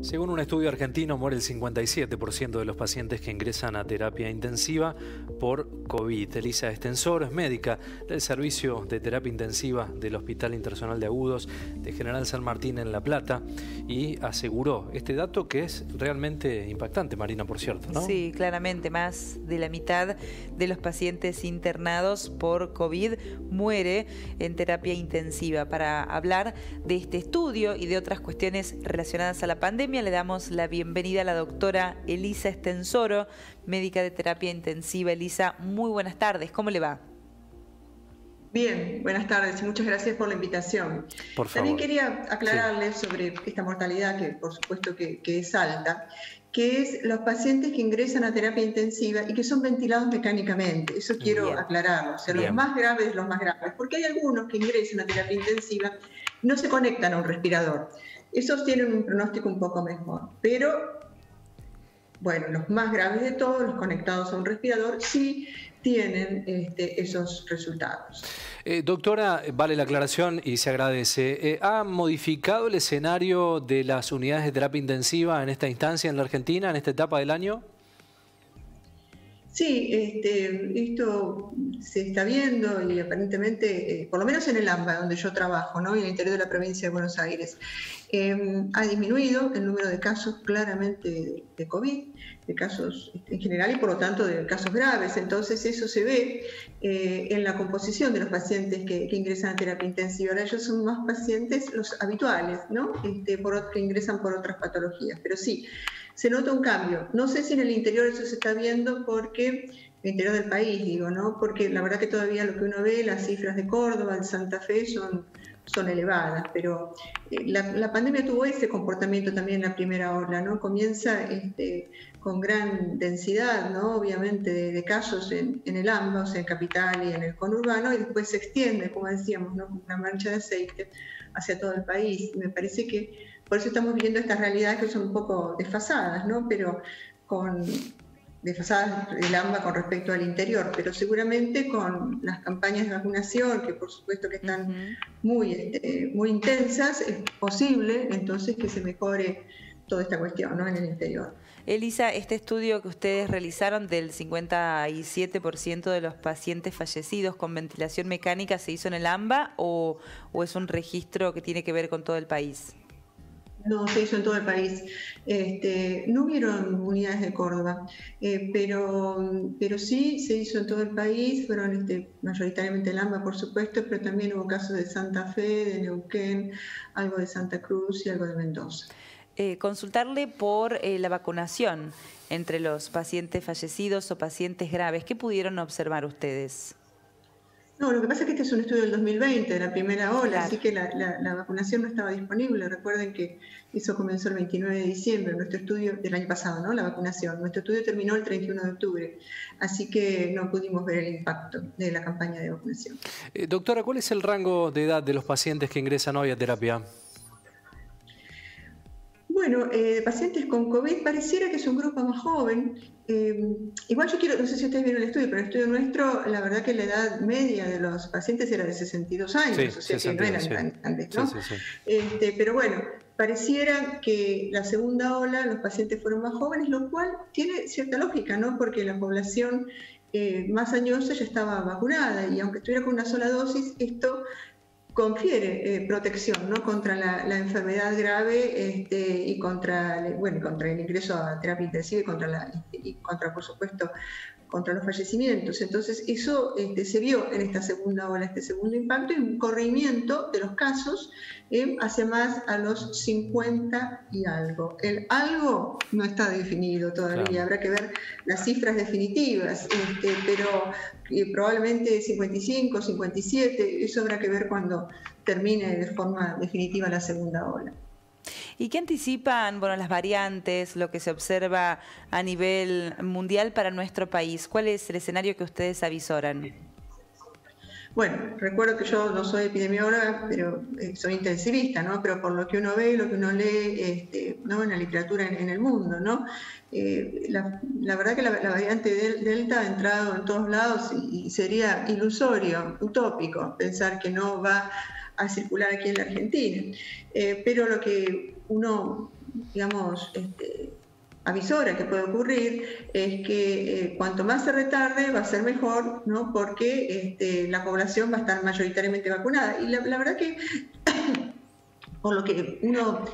Según un estudio argentino, muere el 57% de los pacientes que ingresan a terapia intensiva por COVID. Elisa Estensoro es médica del Servicio de Terapia Intensiva del Hospital Internacional de Agudos de General San Martín en La Plata y aseguró este dato que es realmente impactante, Marina, por cierto, ¿no? Sí, claramente, más de la mitad de los pacientes internados por COVID muere en terapia intensiva. Para hablar de este estudio y de otras cuestiones relacionadas a la pandemia, le damos la bienvenida a la doctora Elisa Estensoro, médica de terapia intensiva. Elisa, muy buenas tardes, ¿cómo le va? Bien, buenas tardes y muchas gracias por la invitación. Por favor. También quería aclararles sobre esta mortalidad, que por supuesto que es alta, que es los pacientes que ingresan a terapia intensiva y que son ventilados mecánicamente. Eso quiero aclararlo, o sea, los más graves, porque hay algunos que ingresan a terapia intensiva y no se conectan a un respirador. Esos tienen un pronóstico un poco mejor, pero bueno, los más graves de todos, los conectados a un respirador, sí tienen esos resultados. Doctora, vale la aclaración y se agradece. ¿Ha modificado el escenario de las unidades de terapia intensiva en esta instancia en la Argentina, en esta etapa del año? Sí, esto se está viendo y aparentemente, por lo menos en el AMBA, donde yo trabajo, ¿no? En el interior de la provincia de Buenos Aires, ha disminuido el número de casos claramente de COVID, de casos en general y por lo tanto de casos graves. Entonces eso se ve en la composición de los pacientes que ingresan a terapia intensiva. Ahora ellos son más pacientes los habituales, ¿no? Que ingresan por otras patologías, pero sí, se nota un cambio. No sé si en el interior eso se está viendo porque, el interior del país digo, ¿no? Porque la verdad que todavía lo que uno ve, las cifras de Córdoba, de Santa Fe son elevadas, pero la pandemia tuvo ese comportamiento también en la primera ola, ¿no? Comienza con gran densidad, ¿no? Obviamente de casos en el AMBA, o sea, en Capital y en el conurbano, y después se extiende, como decíamos, ¿no? Como una mancha de aceite hacia todo el país. Me parece que por eso estamos viendo estas realidades que son un poco desfasadas, ¿no? Pero desfasadas el AMBA con respecto al interior, pero seguramente con las campañas de vacunación, que por supuesto que están muy intensas, es posible entonces que se mejore toda esta cuestión, ¿no? En el interior. Elisa, este estudio que ustedes realizaron del 57% de los pacientes fallecidos con ventilación mecánica, ¿se hizo en el AMBA o es un registro que tiene que ver con todo el país? No, se hizo en todo el país. No hubieron unidades de Córdoba, pero sí se hizo en todo el país. Fueron mayoritariamente el AMBA, por supuesto, pero también hubo casos de Santa Fe, de Neuquén, algo de Santa Cruz y algo de Mendoza. Consultarle por la vacunación entre los pacientes fallecidos o pacientes graves. ¿Qué pudieron observar ustedes? No, lo que pasa es que este es un estudio del 2020, de la primera ola, Claro. Así que la vacunación no estaba disponible. Recuerden que eso comenzó el 29 de diciembre, nuestro estudio del año pasado, ¿no? La vacunación. Nuestro estudio terminó el 31 de octubre, así que no pudimos ver el impacto de la campaña de vacunación. Doctora, ¿cuál es el rango de edad de los pacientes que ingresan hoy a terapia? Bueno, pacientes con COVID pareciera que es un grupo más joven. Igual no sé si ustedes vieron el estudio, pero el estudio nuestro, la verdad que la edad media de los pacientes era de 62 años, sí, o sea 62, que no eran tan grandes, ¿no? Sí. Pero bueno, pareciera que la segunda ola los pacientes fueron más jóvenes, lo cual tiene cierta lógica, ¿no? Porque la población más añosa ya estaba vacunada y aunque estuviera con una sola dosis, esto confiere protección, ¿no? Contra la enfermedad grave y contra el ingreso a terapia intensiva y contra, por supuesto, contra los fallecimientos. Entonces, eso se vio en esta segunda ola, este segundo impacto, y un corrimiento de los casos hacia más a los 50 y algo. El algo no está definido todavía, claro. Habrá que ver las cifras definitivas, pero probablemente 55, 57, eso habrá que ver cuando termine de forma definitiva la segunda ola. ¿Y qué anticipan, las variantes, lo que se observa a nivel mundial para nuestro país? ¿Cuál es el escenario que ustedes avisoran? Bueno, recuerdo que yo no soy epidemióloga, pero soy intensivista, ¿no? Pero por lo que uno ve, lo que uno lee, ¿no? En la literatura en el mundo, ¿no? La verdad que la variante Delta ha entrado en todos lados y sería ilusorio, utópico, pensar que no va a circular aquí en la Argentina. Pero lo que uno digamos, avisora que puede ocurrir es que cuanto más se retarde va a ser mejor, ¿no? Porque la población va a estar mayoritariamente vacunada. Y la verdad que, por lo que uno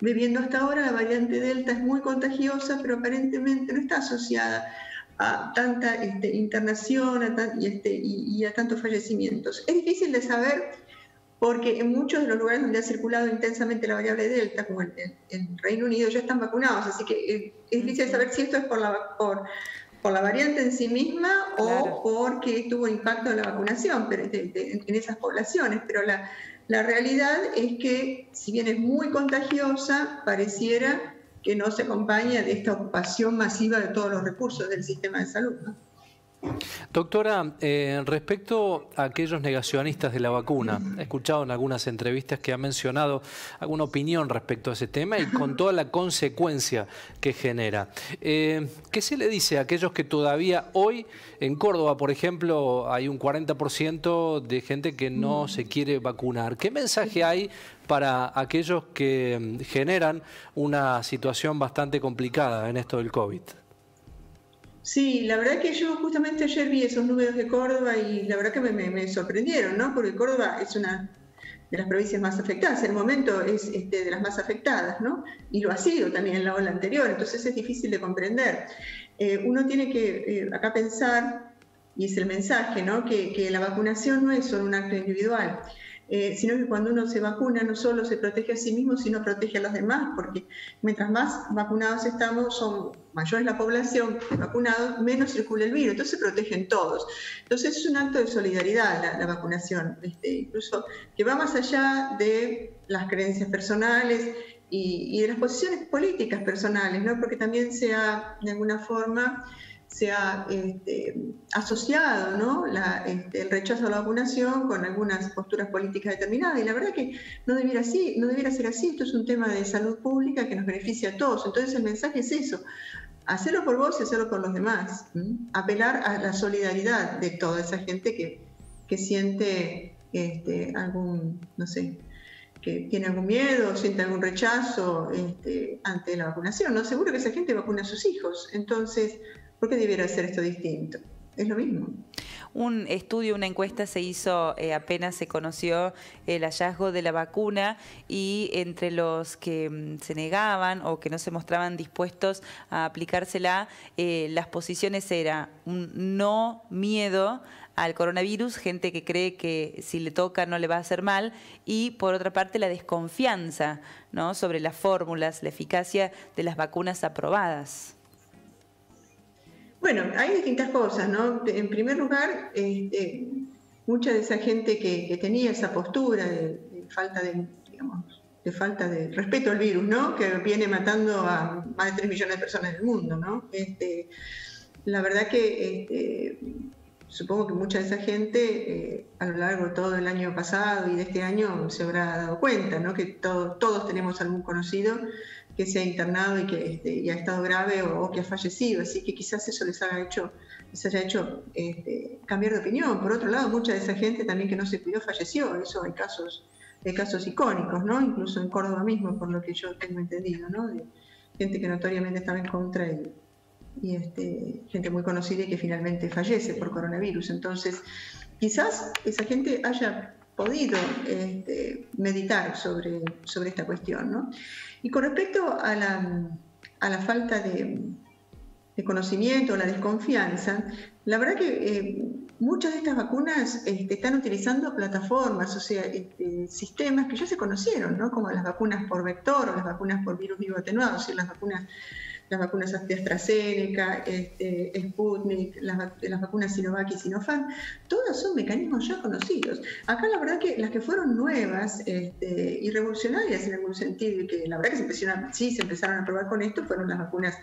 ve viendo hasta ahora, la variante Delta es muy contagiosa, pero aparentemente no está asociada a tanta internación y a tantos fallecimientos. Es difícil de saber porque en muchos de los lugares donde ha circulado intensamente la variable Delta, como en Reino Unido, ya están vacunados, así que es difícil saber si esto es por la variante en sí misma o porque tuvo impacto en la vacunación pero en esas poblaciones, pero la realidad es que, si bien es muy contagiosa, pareciera que no se acompaña de esta ocupación masiva de todos los recursos del sistema de salud, ¿no? Doctora, respecto a aquellos negacionistas de la vacuna, he escuchado en algunas entrevistas que ha mencionado alguna opinión respecto a ese tema y con toda la consecuencia que genera. ¿Qué se le dice a aquellos que todavía hoy, en Córdoba, por ejemplo, hay un 40% de gente que no se quiere vacunar? ¿Qué mensaje hay para aquellos que generan una situación bastante complicada en esto del COVID? Sí, la verdad que yo justamente ayer vi esos números de Córdoba y la verdad que me sorprendieron, ¿no? Porque Córdoba es una de las provincias más afectadas, en el momento es de las más afectadas, ¿no? Y lo ha sido también en la ola anterior, entonces es difícil de comprender. Uno tiene que acá pensar, y es el mensaje, ¿no? Que la vacunación no es solo un acto individual, sino que cuando uno se vacuna no solo se protege a sí mismo, sino protege a los demás, porque mientras más vacunados estamos, son mayor la población de vacunados, menos circula el virus, entonces se protegen todos. Entonces es un acto de solidaridad la vacunación, incluso que va más allá de las creencias personales y de las posiciones políticas personales, ¿no? Porque también de alguna forma se ha asociado, ¿no? El rechazo a la vacunación con algunas posturas políticas determinadas, y la verdad que no debiera ser así. Esto es un tema de salud pública que nos beneficia a todos. Entonces el mensaje es eso: hacerlo por vos y hacerlo por los demás. Apelar a la solidaridad de toda esa gente que siente algún, no sé, que tiene algún miedo, siente algún rechazo ante la vacunación, ¿no? Seguro que esa gente vacuna a sus hijos. Entonces, ¿por qué debiera hacer esto distinto? Es lo mismo. Un estudio, una encuesta se hizo apenas se conoció el hallazgo de la vacuna, y entre los que se negaban o que no se mostraban dispuestos a aplicársela, las posiciones eran un no miedo al coronavirus, gente que cree que si le toca no le va a hacer mal, y por otra parte la desconfianza, ¿no?, sobre las fórmulas, la eficacia de las vacunas aprobadas. Bueno, hay distintas cosas, ¿no? En primer lugar, mucha de esa gente que tenía esa postura de falta de respeto al virus, ¿no? Que viene matando a más de 3 millones de personas en el mundo, ¿no? La verdad que supongo que mucha de esa gente a lo largo de todo el año pasado y de este año se habrá dado cuenta, ¿no? Que todos tenemos algún conocido que se ha internado y que ha estado grave o que ha fallecido, así que quizás eso les haya hecho cambiar de opinión. Por otro lado, mucha de esa gente también que no se cuidó falleció. Eso hay casos icónicos, ¿no? Incluso en Córdoba mismo, por lo que yo tengo entendido, ¿no? De gente que notoriamente estaba en contra y gente muy conocida y que finalmente fallece por coronavirus. Entonces, quizás esa gente haya podido meditar sobre esta cuestión, ¿no? Y con respecto a la falta de conocimiento, la desconfianza, la verdad que muchas de estas vacunas están utilizando plataformas, o sea, sistemas que ya se conocieron, ¿no? Como las vacunas por vector o las vacunas por virus vivo atenuado, o sea, las vacunas de AstraZeneca, Sputnik, las vacunas Sinovac y Sinopharm, todas son mecanismos ya conocidos. Acá la verdad que las que fueron nuevas y revolucionarias en algún sentido, y que la verdad que se empezaron a probar con esto, fueron las vacunas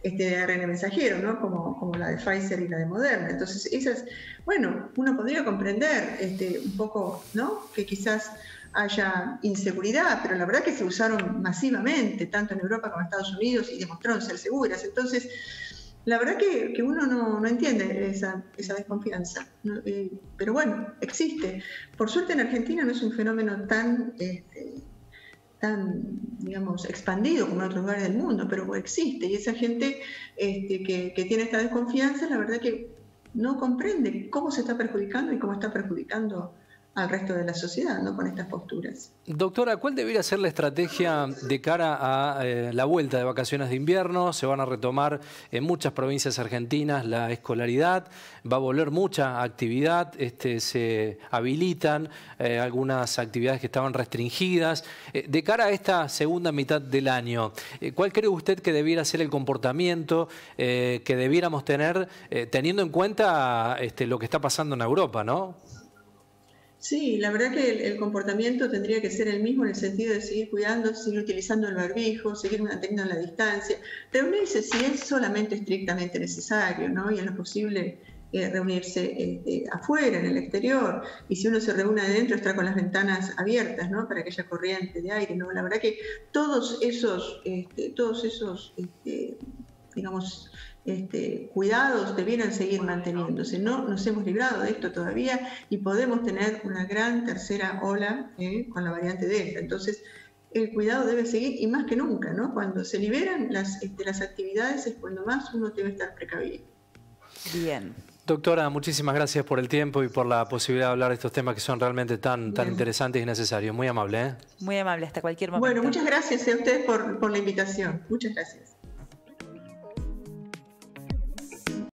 de ARN mensajero, ¿no? Como la de Pfizer y la de Moderna. Entonces esas, bueno, uno podría comprender un poco, ¿no?, que quizás haya inseguridad, pero la verdad que se usaron masivamente, tanto en Europa como en Estados Unidos, y demostraron ser seguras. Entonces, la verdad que uno no entiende esa desconfianza, ¿no? Pero bueno, existe. Por suerte en Argentina no es un fenómeno tan digamos, expandido como en otros lugares del mundo, pero existe. Y esa gente que tiene esta desconfianza, la verdad que no comprende cómo se está perjudicando y cómo está perjudicando al resto de la sociedad, ¿no? Con estas posturas. Doctora, ¿cuál debería ser la estrategia de cara a la vuelta de vacaciones de invierno? Se van a retomar en muchas provincias argentinas la escolaridad, va a volver mucha actividad, se habilitan algunas actividades que estaban restringidas. De cara a esta segunda mitad del año, ¿cuál cree usted que debiera ser el comportamiento que debiéramos tener teniendo en cuenta lo que está pasando en Europa, ¿no? Sí, la verdad que el comportamiento tendría que ser el mismo en el sentido de seguir cuidando, seguir utilizando el barbijo, seguir manteniendo la distancia, reunirse si es solamente estrictamente necesario, ¿no? Y en lo posible reunirse afuera, en el exterior, y si uno se reúne adentro, estar con las ventanas abiertas, ¿no? Para que haya corriente de aire, ¿no? La verdad que todos esos digamos, cuidados debieran seguir manteniéndose. No nos hemos librado de esto todavía y podemos tener una gran tercera ola con la variante Delta. Entonces, el cuidado debe seguir y más que nunca, ¿no? Cuando se liberan las actividades es cuando más uno debe estar precavido. Bien. Doctora, muchísimas gracias por el tiempo y por la posibilidad de hablar de estos temas que son realmente tan interesantes y necesarios. Muy amable, ¿eh? Muy amable, hasta cualquier momento. Bueno, muchas gracias a ustedes por la invitación. Muchas gracias.